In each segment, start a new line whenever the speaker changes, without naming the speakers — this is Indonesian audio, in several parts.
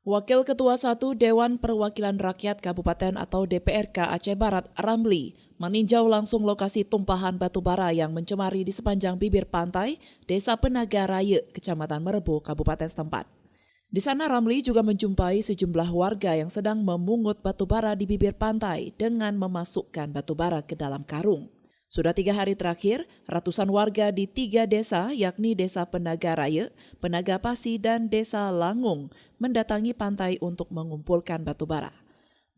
Wakil Ketua 1 Dewan Perwakilan Rakyat Kabupaten atau DPRK Aceh Barat, Ramli, meninjau langsung lokasi tumpahan batu bara yang mencemari di sepanjang bibir pantai Desa Penaga Raya, Kecamatan Merebu, Kabupaten setempat. Di sana Ramli juga menjumpai sejumlah warga yang sedang memungut batu bara di bibir pantai dengan memasukkan batu bara ke dalam karung. Sudah 3 hari terakhir, ratusan warga di 3 desa yakni Desa Penaga Raya, Penaga Pasi, dan Desa Langung mendatangi pantai untuk mengumpulkan batu bara.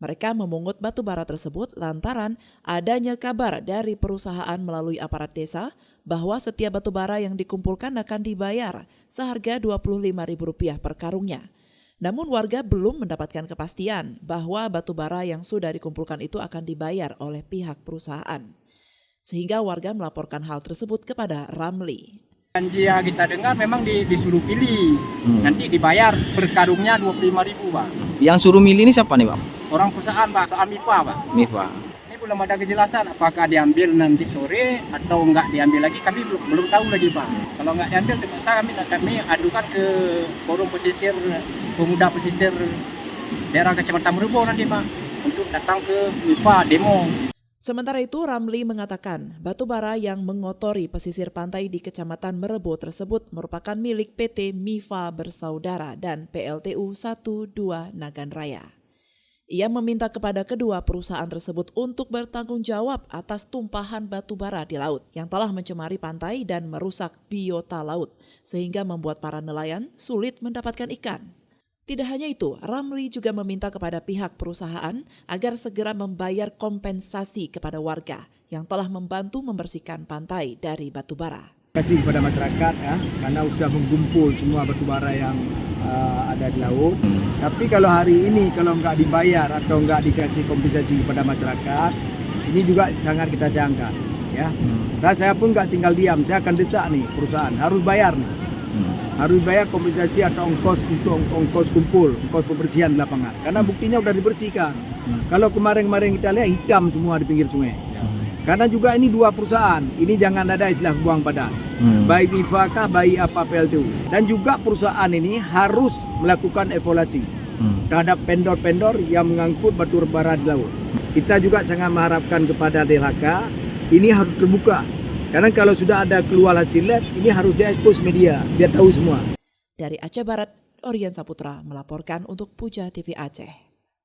Mereka memungut batu bara tersebut lantaran adanya kabar dari perusahaan melalui aparat desa bahwa setiap batu bara yang dikumpulkan akan dibayar seharga Rp25.000 per karungnya. Namun warga belum mendapatkan kepastian bahwa batu bara yang sudah dikumpulkan itu akan dibayar oleh pihak perusahaan. Sehingga warga melaporkan hal tersebut kepada Ramli.
Janji yang kita dengar memang disuruh pilih, nanti dibayar per karungnya Rp25.000, Pak.
Yang suruh milih ini siapa nih, Pak?
Orang perusahaan, Pak, perusahaan MIPA, Pak.
MIPA.
Ini belum ada kejelasan apakah diambil nanti sore atau enggak diambil lagi, kami belum tahu lagi, Pak. Kalau enggak diambil, terpaksa kami adukan ke forum pesisir, pemuda pesisir daerah Kecamatan Merebu nanti, Pak, untuk datang ke MIPA demo.
Sementara itu, Ramli mengatakan batu bara yang mengotori pesisir pantai di Kecamatan Merebu tersebut merupakan milik PT MIFA Bersaudara dan PLTU 12 Nagan Raya. Ia meminta kepada kedua perusahaan tersebut untuk bertanggung jawab atas tumpahan batu bara di laut yang telah mencemari pantai dan merusak biota laut, sehingga membuat para nelayan sulit mendapatkan ikan. Tidak hanya itu, Ramli juga meminta kepada pihak perusahaan agar segera membayar kompensasi kepada warga yang telah membantu membersihkan pantai dari batu bara.
Terima kasih kepada masyarakat ya, karena sudah mengumpul semua batu bara yang ada di laut. Tapi kalau hari ini kalau nggak dibayar atau nggak dikasih kompensasi kepada masyarakat, ini juga sangat kita sayangkan. Ya, saya pun nggak tinggal diam, saya akan desak nih perusahaan harus bayar nih. Harus bayar kompensasi atau ongkos untuk ongkos kumpul, ongkos pembersihan di lapangan. Karena buktinya sudah dibersihkan. Kalau kemarin kita lihat hitam semua di pinggir sungai. Karena juga ini 2 perusahaan, ini jangan ada istilah buang padat. Baik MIFA kah, baik apa PLTU. Dan juga perusahaan ini harus melakukan evaluasi terhadap vendor-vendor yang mengangkut batu bara di laut. Kita juga sangat mengharapkan kepada DLHK, ini harus terbuka. Karena kalau sudah ada keluar hasil lab, ini harus diekspos media, biar tahu semua.
Dari Aceh Barat, Orian Saputra melaporkan untuk Puja TV Aceh.